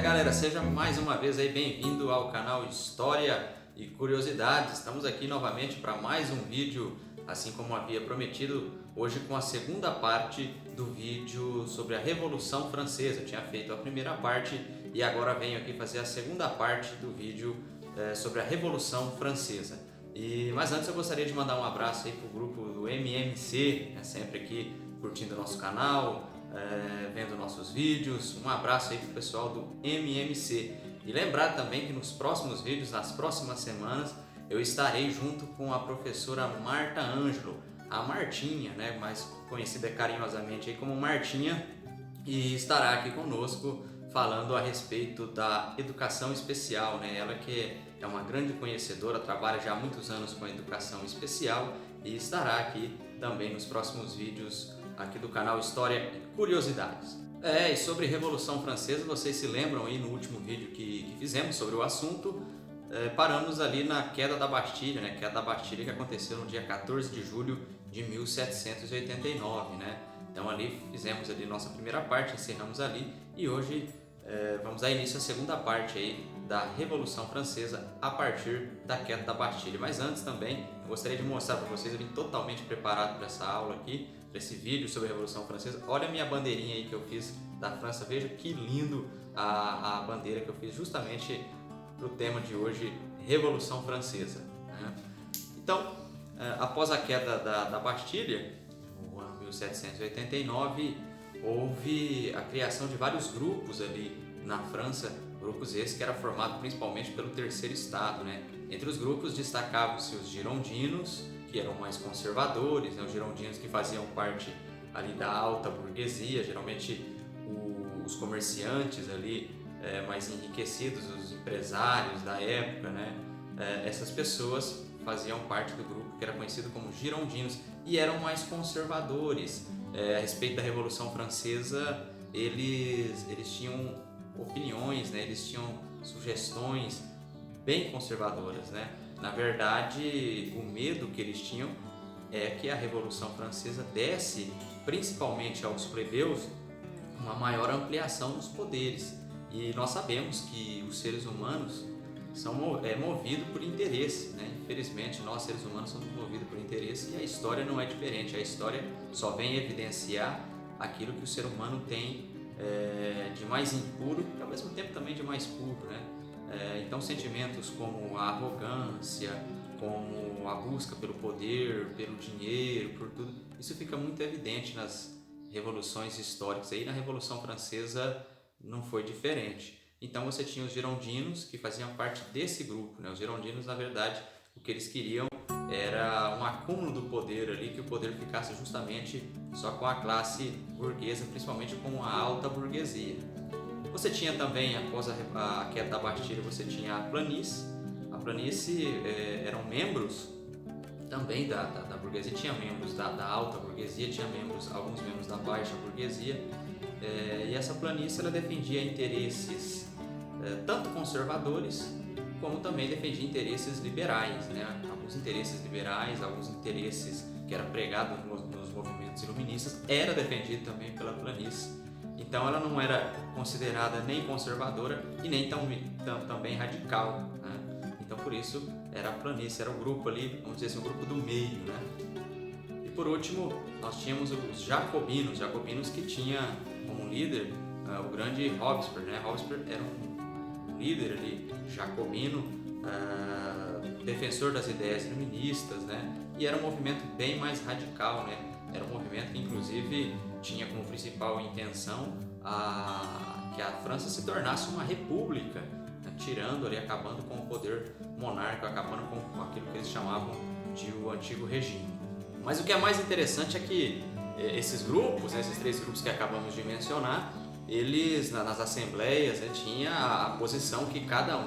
Galera, seja mais uma vez aí bem-vindo ao canal História e Curiosidades. Estamos aqui novamente para mais um vídeo, assim como havia prometido, hoje com a segunda parte do vídeo sobre a Revolução Francesa. Eu tinha feito a primeira parte e agora venho aqui fazer a segunda parte do vídeo sobre a Revolução Francesa. Mas antes eu gostaria de mandar um abraço aí para o grupo do MMC, sempre aqui curtindo o nosso canal, vendo nossos vídeos. Um abraço aí pro pessoal do MMC. E lembrar também que nos próximos vídeos, nas próximas semanas, eu estarei junto com a professora Marta Ângelo, a Martinha, mais conhecida carinhosamente aí como Martinha, e estará aqui conosco falando a respeito da educação especial, Ela que é uma grande conhecedora, trabalha já há muitos anos com a educação especial e estará aqui também nos próximos vídeos aqui do canal História e Curiosidades. E sobre Revolução Francesa, vocês se lembram aí no último vídeo que fizemos sobre o assunto, paramos ali na queda da Bastilha, queda da Bastilha que aconteceu no dia 14 de julho de 1789, Então ali fizemos ali nossa primeira parte, encerramos ali e hoje vamos dar início à segunda parte aí da Revolução Francesa a partir da queda da Bastilha. Mas antes também eu gostaria de mostrar para vocês, eu vim totalmente preparado para essa aula aqui, para esse vídeo sobre a Revolução Francesa. Olha a minha bandeirinha aí que eu fiz da França, veja que lindo a bandeira que eu fiz justamente para o tema de hoje, Revolução Francesa. Então, após a queda da Bastilha, no ano 1789, houve a criação de vários grupos ali na França, grupos esses que eram formados principalmente pelo Terceiro Estado, Entre os grupos destacavam-se os girondinos, que eram mais conservadores, os girondinos que faziam parte ali da alta burguesia, geralmente os comerciantes ali mais enriquecidos, os empresários da época, Essas pessoas faziam parte do grupo que era conhecido como girondinos e eram mais conservadores. A respeito da Revolução Francesa, eles tinham opiniões, eles tinham sugestões bem conservadoras, Na verdade, o medo que eles tinham é que a Revolução Francesa desse, principalmente aos plebeus, uma maior ampliação dos poderes. E nós sabemos que os seres humanos são movidos por interesse, Infelizmente, nós seres humanos somos movidos por interesse e a história não é diferente. A história só vem evidenciar aquilo que o ser humano tem de mais impuro e ao mesmo tempo também de mais puro, Então sentimentos como a arrogância, como a busca pelo poder, pelo dinheiro, por tudo, isso fica muito evidente nas revoluções históricas. Aí na Revolução Francesa não foi diferente. Então você tinha os girondinos que faziam parte desse grupo, Os girondinos, na verdade, o que eles queriam era um acúmulo do poder ali, que o poder ficasse justamente só com a classe burguesa, principalmente com a alta burguesia. Você tinha também, após a queda da Bastilha, você tinha a planície. A planície eram membros também da burguesia, tinha membros da alta burguesia, tinha alguns membros da baixa burguesia, e essa planície ela defendia interesses tanto conservadores como também defendia interesses liberais, Alguns interesses liberais, alguns interesses que eram pregados nos movimentos iluministas, era defendido também pela planície. Então ela não era considerada nem conservadora e nem também radical, Então por isso era a planície, era o grupo ali, vamos dizer assim, o grupo do meio, E por último nós tínhamos os jacobinos que tinha como líder o grande Robespierre, Robespierre era um líder ali jacobino, defensor das ideias iluministas, E era um movimento bem mais radical, Era um movimento que inclusive tinha como principal intenção que a França se tornasse uma república, tirando ali, acabando com o poder monárquico, acabando com aquilo que eles chamavam de o antigo regime. Mas o que é mais interessante é que esses grupos, esses três grupos que acabamos de mencionar, eles nas assembleias tinha a posição que cada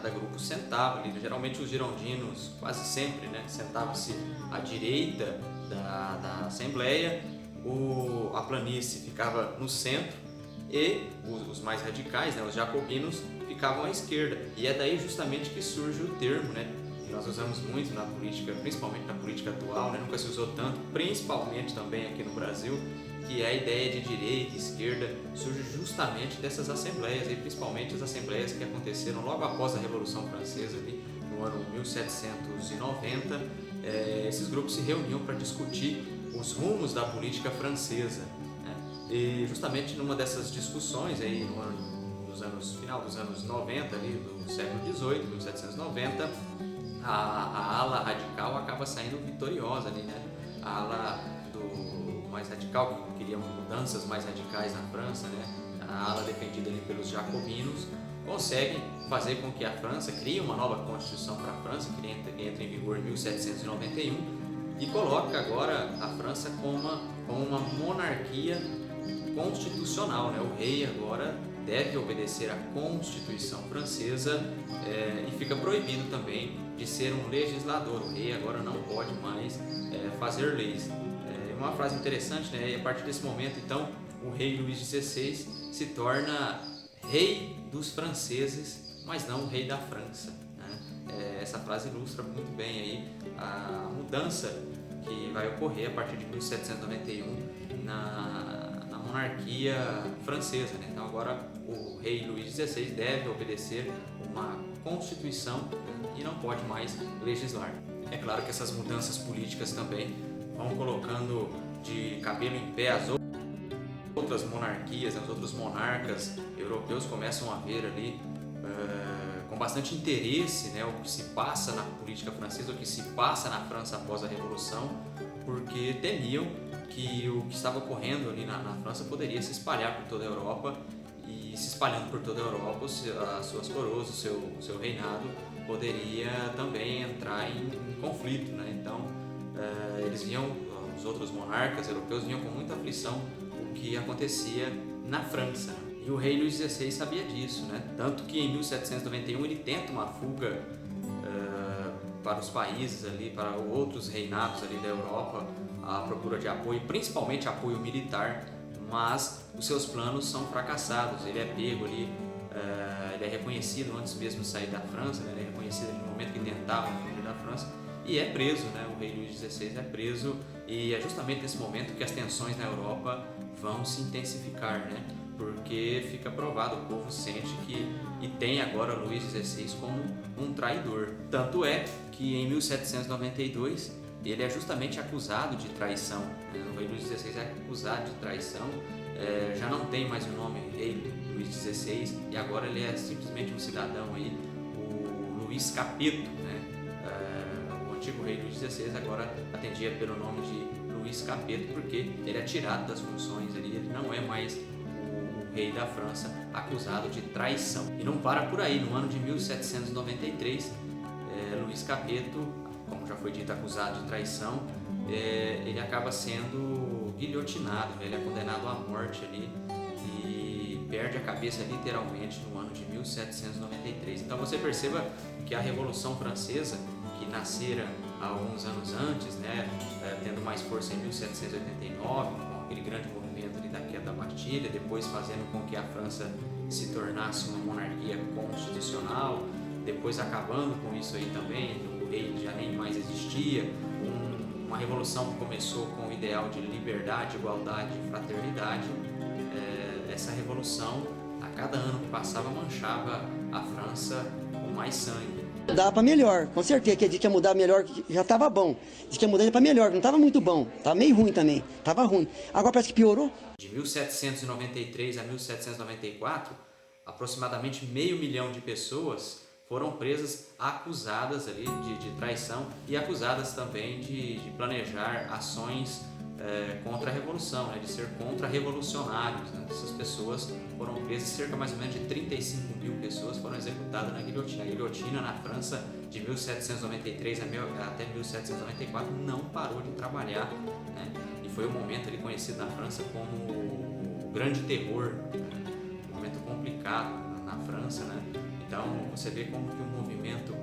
grupo sentava ali. Geralmente os girondinos, quase sempre, sentavam-se à direita da assembleia, a planície ficava no centro e os mais radicais, os jacobinos, ficavam à esquerda. E é daí justamente que surge o termo, nós usamos muito na política, principalmente na política atual, né? Nunca se usou tanto, principalmente também aqui no Brasil, que é a ideia de direita e esquerda, surge justamente dessas assembleias, e principalmente as assembleias que aconteceram logo após a Revolução Francesa, ali, no ano 1790. Esses grupos se reuniam para discutir os rumos da política francesa, né? E justamente numa dessas discussões, aí, final dos anos 90, ali, do século XVIII, 1790, a ala radical acaba saindo vitoriosa ali, né? A ala do mais radical, que queria mudanças mais radicais na França, né? A ala defendida ali pelos jacobinos, consegue fazer com que a França crie uma nova constituição para a França, que entra em vigor em 1791, e coloca agora a França como uma monarquia constitucional, né? O rei agora deve obedecer à Constituição francesa, e fica proibido também de ser um legislador. O rei agora não pode mais fazer leis. Uma frase interessante, né? E a partir desse momento, então, o rei Luís XVI se torna rei dos franceses, mas não rei da França, né? Essa frase ilustra muito bem aí a mudança que vai ocorrer a partir de 1791 na monarquia francesa, né? Então agora o rei Luís XVI deve obedecer uma constituição, né? E não pode mais legislar. É claro que essas mudanças políticas também vão colocando de cabelo em pé as outras monarquias, os outros monarcas europeus começam a ver ali com bastante interesse, né, o que se passa na política francesa, o que se passa na França após a Revolução, porque temiam que o que estava ocorrendo ali na França poderia se espalhar por toda a Europa, e se espalhando por toda a Europa, as suas coroas, o seu reinado poderia também entrar em conflito, né? Então eles viam, os outros monarcas europeus vinham com muita aflição o que acontecia na França. E o rei Luís XVI sabia disso, né? Tanto que em 1791 ele tenta uma fuga para os países ali, para outros reinados ali da Europa, à procura de apoio, principalmente apoio militar, mas os seus planos são fracassados. Ele é pego ali, ele é reconhecido antes mesmo de sair da França, né? Ele é reconhecido no momento que tentava fugir da França e é preso, né? O rei Luís XVI é preso, e é justamente nesse momento que as tensões na Europa vão se intensificar, né? Porque fica provado, o povo sente e tem agora Luís XVI como um traidor. Tanto é que em 1792 ele é justamente acusado de traição, né? O rei Luís XVI é acusado de traição, já não tem mais o nome rei Luís XVI, e agora ele é simplesmente um cidadão aí, o Luís Capeto, né? O antigo rei Luís XVI agora atendia pelo nome de Luís Capeto, porque ele é tirado das funções ali, ele não é mais o rei da França, acusado de traição. E não para por aí. No ano de 1793, Luís Capeto, como já foi dito, acusado de traição, ele acaba sendo guilhotinado, né? Ele é condenado à morte ali e perde a cabeça literalmente no ano de 1793. Então você perceba que a Revolução Francesa, que nascera alguns anos antes, né, tendo mais força em 1789, com aquele grande movimento ali da queda da Bastilha, depois fazendo com que a França se tornasse uma monarquia constitucional, depois acabando com isso aí também, o rei já nem mais existia, uma revolução que começou com o ideal de liberdade, igualdade e fraternidade. Essa revolução, a cada ano que passava, manchava a França com mais sangue. Dava para melhor, com certeza, que disse que ia mudar melhor, que já estava bom. Disse que ia mudar para melhor, que não estava muito bom, estava meio ruim também, estava ruim. Agora parece que piorou. De 1793 a 1794, aproximadamente 500 mil de pessoas foram presas, acusadas ali de traição e acusadas também de planejar ações contra a Revolução, né, de ser contra-revolucionários, né. Essas pessoas foram presas, cerca mais ou menos de 35 mil pessoas foram executadas na guilhotina. A guilhotina na França de 1793 até 1794 não parou de trabalhar, né, e foi um momento ali conhecido na França como o Grande Terror, né, um momento complicado na França, né. Então você vê como que um movimento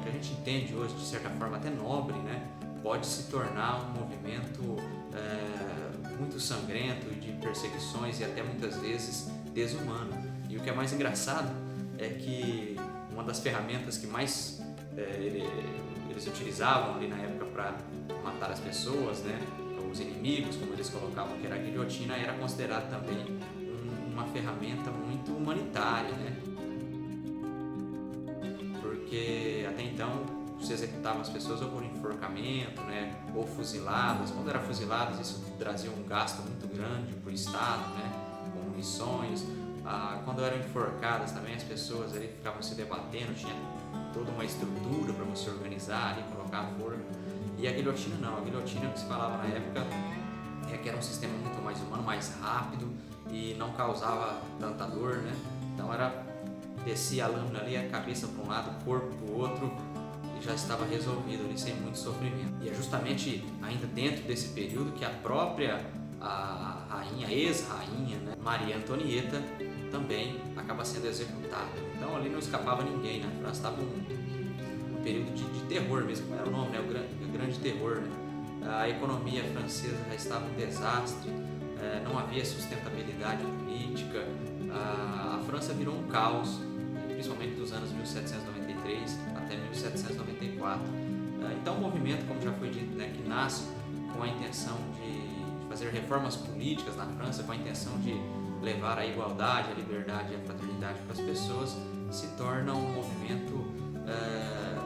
que a gente entende hoje de certa forma até nobre, né, pode se tornar um movimento muito sangrento, de perseguições e até muitas vezes desumano. E o que é mais engraçado é que uma das ferramentas que mais eles utilizavam ali na época para matar as pessoas, né? Os inimigos, como eles colocavam que era a guilhotina, era considerado também uma ferramenta muito humanitária, né? Porque até então se executavam as pessoas ou por enforcamento, né? Ou fuziladas. Quando eram fuziladas, isso trazia um gasto muito grande para o Estado, né? Com munições. Quando eram enforcadas também, as pessoas ali ficavam se debatendo, tinha toda uma estrutura para você organizar e colocar a forca. E a guilhotina não, a guilhotina que se falava na época é que era um sistema muito mais humano, mais rápido e não causava tanta dor, né? Então descia a lâmina ali, a cabeça para um lado, o corpo para o outro e já estava resolvido ali sem muito sofrimento. E é justamente ainda dentro desse período que a própria rainha, ex-rainha, né, Maria Antonieta, também acaba sendo executada. Então ali não escapava ninguém, né? A França estava um período de terror mesmo, como era o nome, né? O grande terror, né? A economia francesa já estava um desastre, não havia sustentabilidade política, a França virou um caos, principalmente dos anos 1793 até 1794. Então o movimento, como já foi dito, né, que nasce com a intenção de fazer reformas políticas na França, com a intenção de levar a igualdade, a liberdade e a fraternidade para as pessoas, se torna um movimento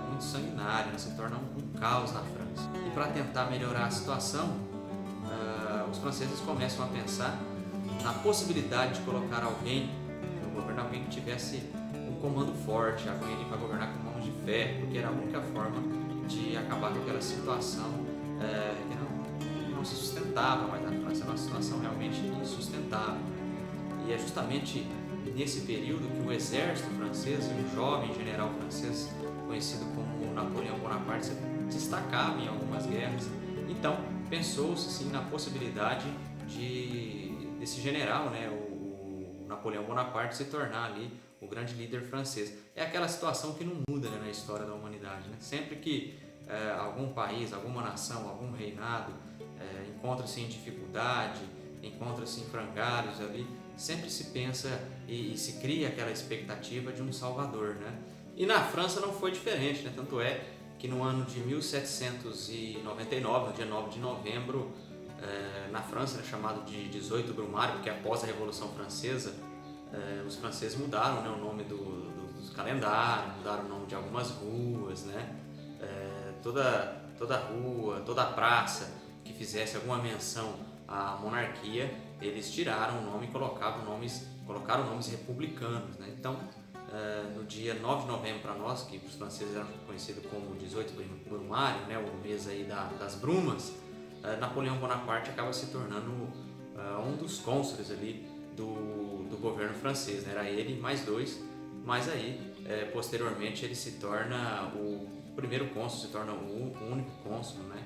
muito sanguinário, né? Se torna um caos na França. E para tentar melhorar a situação, os franceses começam a pensar na possibilidade de colocar alguém no governo, alguém que tivesse um comando forte, alguém para governar com mãos de ferro, porque era a única forma de acabar com aquela situação que não se sustentava mais na França, era uma situação realmente insustentável. E é justamente nesse período que o exército francês e um jovem general francês conhecido como Napoleão Bonaparte se destacava em algumas guerras. Então pensou-se sim na possibilidade desse general, né, o Napoleão Bonaparte, se tornar ali o grande líder francês. É aquela situação que não muda, né, na história da humanidade, né? Sempre que algum país, alguma nação, algum reinado encontra-se em dificuldade, encontra-se em frangalhos ali, sempre se pensa e se cria aquela expectativa de um salvador, né? E na França não foi diferente, né? Tanto é que no ano de 1799, no dia 9 de novembro, na França, era chamado de 18 Brumário, porque após a Revolução Francesa, os franceses mudaram, né, o nome dos calendários, mudaram o nome de algumas ruas, né? Toda rua, toda praça que fizesse alguma menção à monarquia, eles tiraram o nome e colocaram nomes republicanos, né? Então, no dia 9 de novembro para nós, que os franceses eram conhecidos como 18 Brumário, né, o mês aí das brumas, Napoleão Bonaparte acaba se tornando um dos cônsules ali do governo francês, né? Era ele mais dois, mas aí posteriormente ele se torna o primeiro cônsul, se torna o único cônsul, né?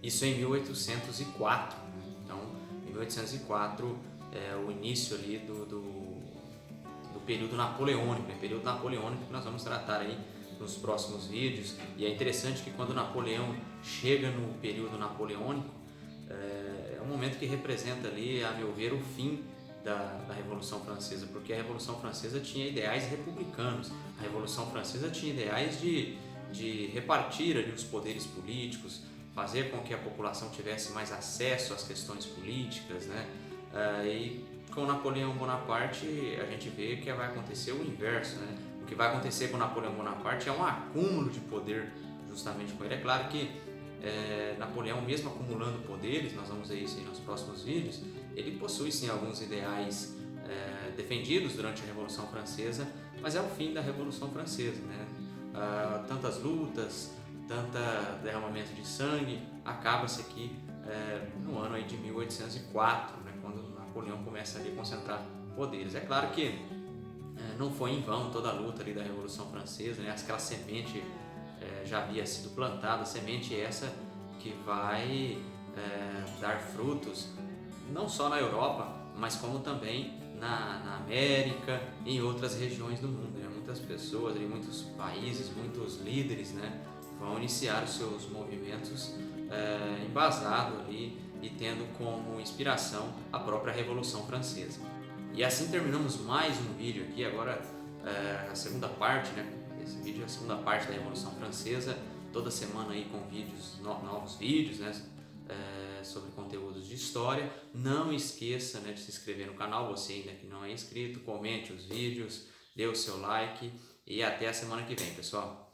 Isso em 1804. Então, em 1804 é o início ali do período napoleônico, né? Período napoleônico que nós vamos tratar aí nos próximos vídeos. E é interessante que quando Napoleão chega no período napoleônico, é um momento que representa ali, a meu ver, o fim da Revolução Francesa, porque a Revolução Francesa tinha ideais republicanos, a Revolução Francesa tinha ideais de repartir ali os poderes políticos, fazer com que a população tivesse mais acesso às questões políticas, né? E com Napoleão Bonaparte a gente vê que vai acontecer o inverso, né? O que vai acontecer com Napoleão Bonaparte é um acúmulo de poder justamente com ele. É claro que Napoleão, mesmo acumulando poderes, nós vamos ver isso aí nos próximos vídeos, ele possui sim alguns ideais defendidos durante a Revolução Francesa, mas é o fim da Revolução Francesa, né? Tantas lutas, tanta derramamento de sangue, acaba-se aqui no ano aí de 1804, né, quando Napoleão começa ali a concentrar poderes. É claro que não foi em vão toda a luta ali da Revolução Francesa, né? Aquela semente já havia sido plantada, semente essa que vai dar frutos não só na Europa, mas como também na América e em outras regiões do mundo, né? Muitas pessoas, muitos países, muitos líderes, né, vão iniciar os seus movimentos embasado ali e tendo como inspiração a própria Revolução Francesa. E assim terminamos mais um vídeo aqui, agora a segunda parte, né? Esse vídeo é a segunda parte da Revolução Francesa, toda semana aí com vídeos, novos vídeos, né? Sobre conteúdos de história. Não esqueça, né, de se inscrever no canal, você ainda que não é inscrito, comente os vídeos, dê o seu like e até a semana que vem, pessoal.